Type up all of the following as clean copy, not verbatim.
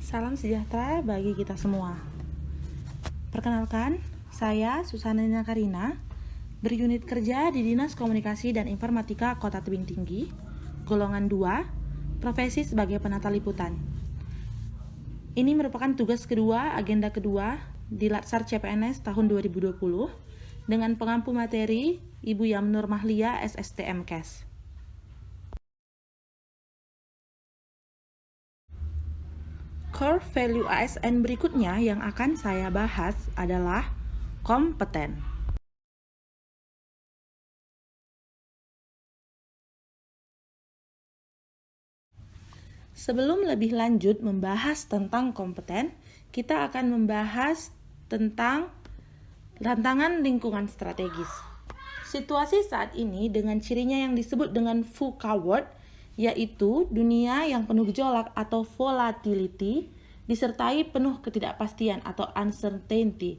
Salam sejahtera bagi kita semua. Perkenalkan, saya Susana Nina Karina, berunit kerja di Dinas Komunikasi dan Informatika Kota Tebing Tinggi, golongan 2, profesi sebagai penata liputan. Ini merupakan tugas kedua, agenda kedua di Latsar CPNS tahun 2020 dengan pengampu materi Ibu Yamnur Mahlia SSTM Kes. Core value ASN berikutnya yang akan saya bahas adalah kompeten. Sebelum lebih lanjut membahas tentang kompeten, kita akan membahas tentang tantangan lingkungan strategis. Situasi saat ini dengan cirinya yang disebut dengan VUCA World, yaitu dunia yang penuh gejolak atau volatility, disertai penuh ketidakpastian atau uncertainty.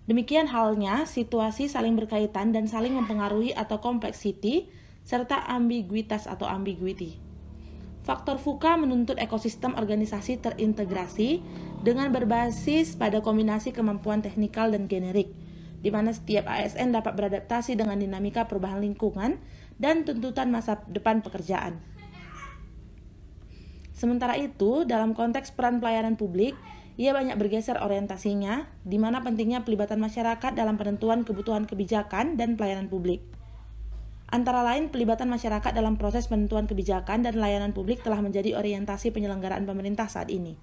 Demikian halnya situasi saling berkaitan dan saling mempengaruhi atau complexity, serta ambiguitas atau ambiguity. Faktor VUCA menuntut ekosistem organisasi terintegrasi dengan berbasis pada kombinasi kemampuan teknikal dan generik, di mana setiap ASN dapat beradaptasi dengan dinamika perubahan lingkungan dan tuntutan masa depan pekerjaan. Sementara itu, dalam konteks peran pelayanan publik, ia banyak bergeser orientasinya, di mana pentingnya pelibatan masyarakat dalam penentuan kebutuhan kebijakan dan pelayanan publik. Antara lain, pelibatan masyarakat dalam proses penentuan kebijakan dan layanan publik telah menjadi orientasi penyelenggaraan pemerintah saat ini.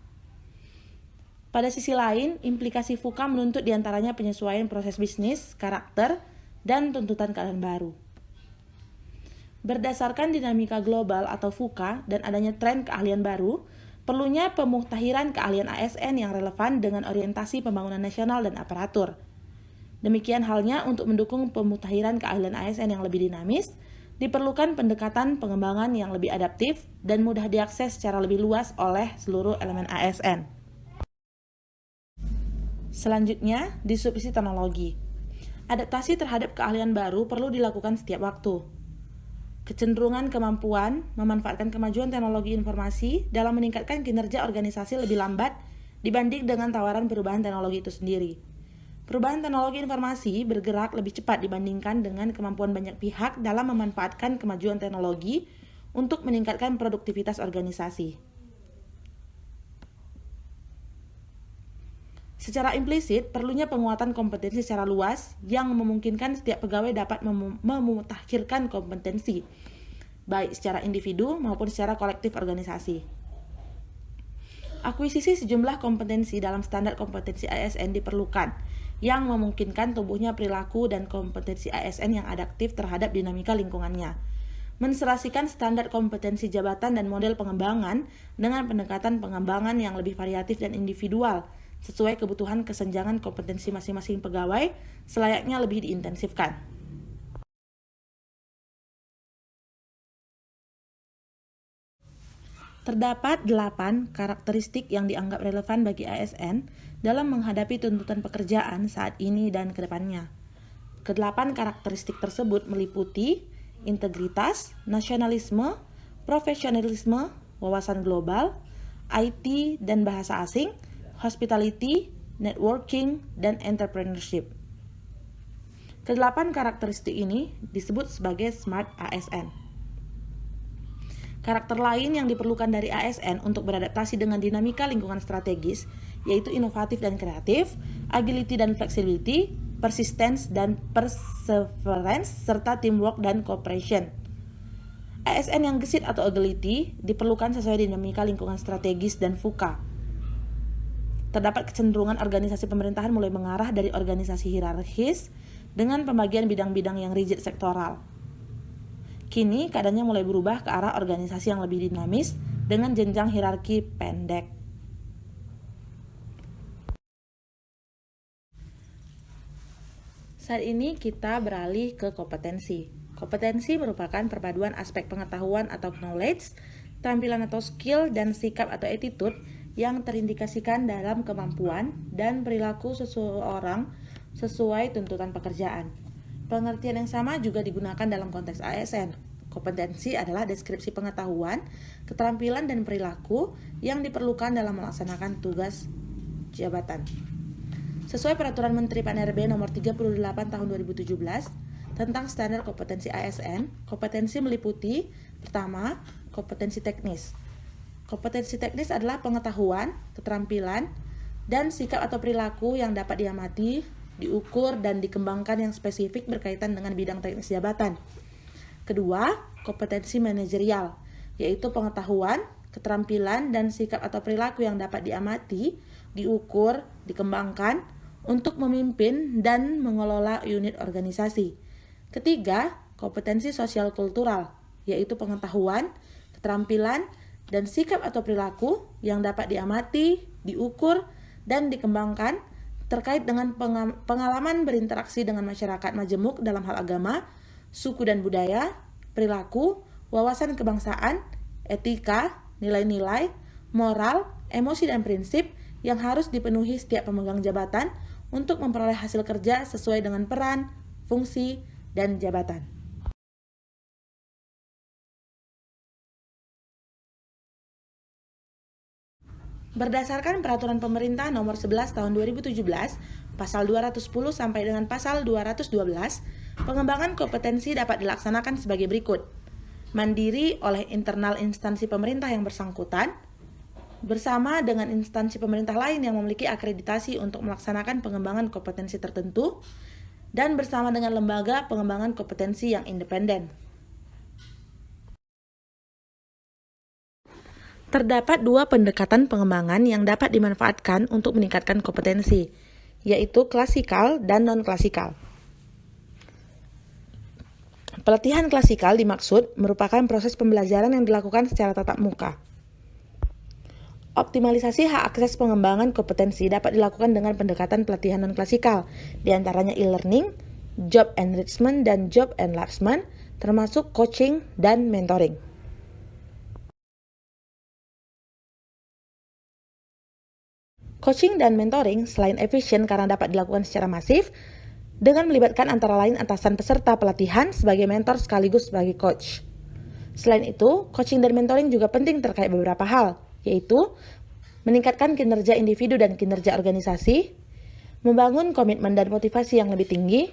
Pada sisi lain, implikasi VUCA menuntut diantaranya penyesuaian proses bisnis, karakter, dan tuntutan keadaan baru. Berdasarkan dinamika global atau VUCA dan adanya tren keahlian baru, perlunya pemuktahiran keahlian ASN yang relevan dengan orientasi pembangunan nasional dan aparatur. Demikian halnya untuk mendukung pemuktahiran keahlian ASN yang lebih dinamis, diperlukan pendekatan pengembangan yang lebih adaptif dan mudah diakses secara lebih luas oleh seluruh elemen ASN. Selanjutnya, disrupsi teknologi. Adaptasi terhadap keahlian baru perlu dilakukan setiap waktu. Kecenderungan kemampuan memanfaatkan kemajuan teknologi informasi dalam meningkatkan kinerja organisasi lebih lambat dibanding dengan tawaran perubahan teknologi itu sendiri. Perubahan teknologi informasi bergerak lebih cepat dibandingkan dengan kemampuan banyak pihak dalam memanfaatkan kemajuan teknologi untuk meningkatkan produktivitas organisasi. Secara implisit, perlunya penguatan kompetensi secara luas yang memungkinkan setiap pegawai dapat memutakhirkan kompetensi, baik secara individu maupun secara kolektif organisasi. Akuisisi sejumlah kompetensi dalam standar kompetensi ASN diperlukan, yang memungkinkan tumbuhnya perilaku dan kompetensi ASN yang adaptif terhadap dinamika lingkungannya. Menserasikan standar kompetensi jabatan dan model pengembangan dengan pendekatan pengembangan yang lebih variatif dan individual, sesuai kebutuhan kesenjangan kompetensi masing-masing pegawai, selayaknya lebih diintensifkan. Terdapat 8 karakteristik yang dianggap relevan bagi ASN dalam menghadapi tuntutan pekerjaan saat ini dan ke depannya. Ke-8 karakteristik tersebut meliputi integritas, nasionalisme, profesionalisme, wawasan global, IT dan bahasa asing, hospitality, networking, dan entrepreneurship. Ke-8 karakteristik ini disebut sebagai SMART ASN. Karakter lain yang diperlukan dari ASN untuk beradaptasi dengan dinamika lingkungan strategis yaitu inovatif dan kreatif, agility dan flexibility, persistence dan perseverance, serta teamwork dan cooperation. ASN yang gesit atau agility diperlukan sesuai dinamika lingkungan strategis dan VUCA. Terdapat kecenderungan organisasi pemerintahan mulai mengarah dari organisasi hierarkis dengan pembagian bidang-bidang yang rigid sektoral. Kini keadaannya mulai berubah ke arah organisasi yang lebih dinamis dengan jenjang hierarki pendek. Saat ini kita beralih ke kompetensi. Kompetensi merupakan perpaduan aspek pengetahuan atau knowledge, tampilan atau skill, dan sikap atau attitude yang terindikasikan dalam kemampuan dan perilaku seseorang sesuai tuntutan pekerjaan. Pengertian yang sama juga digunakan dalam konteks ASN. Kompetensi adalah deskripsi pengetahuan, keterampilan, dan perilaku yang diperlukan dalam melaksanakan tugas jabatan. Sesuai Peraturan Menteri PAN-RB Nomor 38 Tahun 2017 tentang Standar Kompetensi ASN, kompetensi meliputi pertama, kompetensi teknis. Kompetensi teknis adalah pengetahuan, keterampilan, dan sikap atau perilaku yang dapat diamati, diukur, dan dikembangkan yang spesifik berkaitan dengan bidang teknis jabatan. Kedua, kompetensi manajerial, yaitu pengetahuan, keterampilan, dan sikap atau perilaku yang dapat diamati, diukur, dikembangkan untuk memimpin dan mengelola unit organisasi. Ketiga, kompetensi sosial kultural, yaitu pengetahuan, keterampilan, dan sikap atau perilaku yang dapat diamati, diukur, dan dikembangkan terkait dengan pengalaman berinteraksi dengan masyarakat majemuk dalam hal agama, suku dan budaya, perilaku, wawasan kebangsaan, etika, nilai-nilai, moral, emosi dan prinsip yang harus dipenuhi setiap pemegang jabatan untuk memperoleh hasil kerja sesuai dengan peran, fungsi, dan jabatan. Berdasarkan Peraturan Pemerintah Nomor 11 Tahun 2017, Pasal 210 sampai dengan Pasal 212, pengembangan kompetensi dapat dilaksanakan sebagai berikut. Mandiri oleh internal instansi pemerintah yang bersangkutan, bersama dengan instansi pemerintah lain yang memiliki akreditasi untuk melaksanakan pengembangan kompetensi tertentu, dan bersama dengan lembaga pengembangan kompetensi yang independen. Terdapat dua pendekatan pengembangan yang dapat dimanfaatkan untuk meningkatkan kompetensi, yaitu klasikal dan non-klasikal. Pelatihan klasikal dimaksud merupakan proses pembelajaran yang dilakukan secara tatap muka. Optimalisasi hak akses pengembangan kompetensi dapat dilakukan dengan pendekatan pelatihan non-klasikal, diantaranya e-learning, job enrichment, dan job enlargement, termasuk coaching dan mentoring. Coaching dan mentoring selain efisien karena dapat dilakukan secara masif, dengan melibatkan antara lain atasan peserta pelatihan sebagai mentor sekaligus sebagai coach. Selain itu, coaching dan mentoring juga penting terkait beberapa hal, yaitu meningkatkan kinerja individu dan kinerja organisasi, membangun komitmen dan motivasi yang lebih tinggi,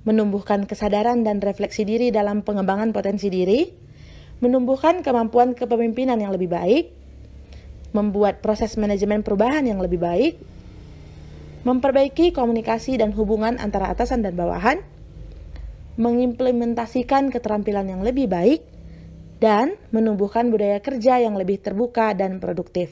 menumbuhkan kesadaran dan refleksi diri dalam pengembangan potensi diri, menumbuhkan kemampuan kepemimpinan yang lebih baik, membuat proses manajemen perubahan yang lebih baik, memperbaiki komunikasi dan hubungan antara atasan dan bawahan, mengimplementasikan keterampilan yang lebih baik, dan menumbuhkan budaya kerja yang lebih terbuka dan produktif.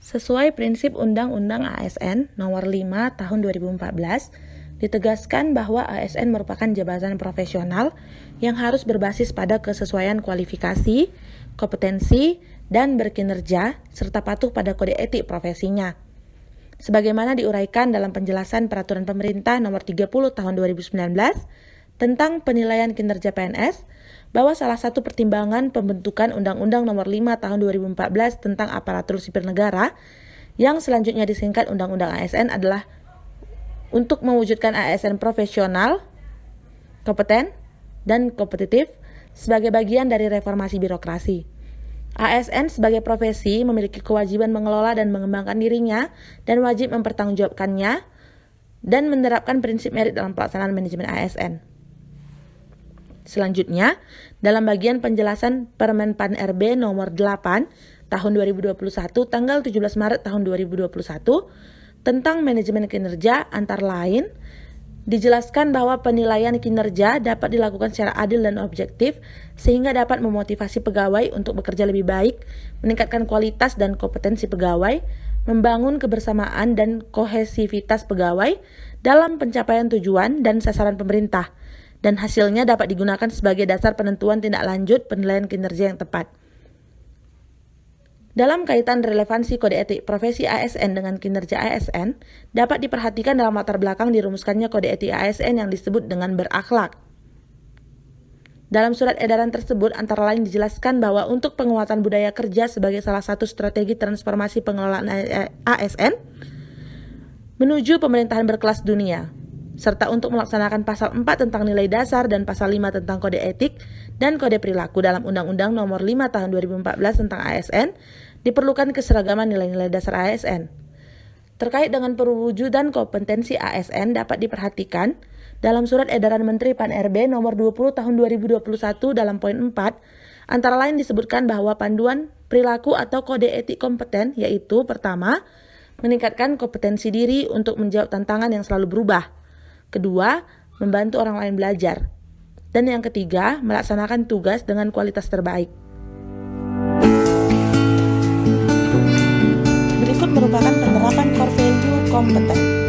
Sesuai prinsip Undang-Undang ASN Nomor 5 Tahun 2014, ditegaskan bahwa ASN merupakan jabatan profesional yang harus berbasis pada kesesuaian kualifikasi, kompetensi, dan berkinerja, serta patuh pada kode etik profesinya. Sebagaimana diuraikan dalam penjelasan Peraturan Pemerintah Nomor 30 Tahun 2019 tentang penilaian kinerja PNS, bahwa salah satu pertimbangan pembentukan Undang-Undang Nomor 5 Tahun 2014 tentang Aparatur Sipil Negara, yang selanjutnya disingkat Undang-Undang ASN, adalah untuk mewujudkan ASN profesional, kompeten, dan kompetitif sebagai bagian dari reformasi birokrasi. ASN sebagai profesi memiliki kewajiban mengelola dan mengembangkan dirinya dan wajib mempertanggungjawabkannya dan menerapkan prinsip merit dalam pelaksanaan manajemen ASN. Selanjutnya, dalam bagian penjelasan Permen PAN-RB Nomor 8 Tahun 2021 tanggal 17 Maret tahun 2021 tentang manajemen kinerja, antara lain dijelaskan bahwa penilaian kinerja dapat dilakukan secara adil dan objektif sehingga dapat memotivasi pegawai untuk bekerja lebih baik, meningkatkan kualitas dan kompetensi pegawai, membangun kebersamaan dan kohesivitas pegawai dalam pencapaian tujuan dan sasaran pemerintah, dan hasilnya dapat digunakan sebagai dasar penentuan tindak lanjut penilaian kinerja yang tepat. Dalam kaitan relevansi kode etik profesi ASN dengan kinerja ASN, dapat diperhatikan dalam latar belakang dirumuskannya kode etik ASN yang disebut dengan berakhlak. Dalam surat edaran tersebut antara lain dijelaskan bahwa untuk penguatan budaya kerja sebagai salah satu strategi transformasi pengelolaan ASN menuju pemerintahan berkelas dunia, serta untuk melaksanakan pasal 4 tentang nilai dasar dan pasal 5 tentang kode etik dan kode perilaku dalam Undang-Undang Nomor 5 Tahun 2014 tentang ASN, diperlukan keseragaman nilai-nilai dasar ASN. Terkait dengan perwujudan kompetensi ASN dapat diperhatikan dalam Surat Edaran Menteri Pan-RB Nomor 20 Tahun 2021 dalam poin 4, antara lain disebutkan bahwa panduan perilaku atau kode etik kompeten yaitu pertama, meningkatkan kompetensi diri untuk menjawab tantangan yang selalu berubah. Kedua, membantu orang lain belajar. Dan yang ketiga, melaksanakan tugas dengan kualitas terbaik. Berikut merupakan penerapan core value kompeten.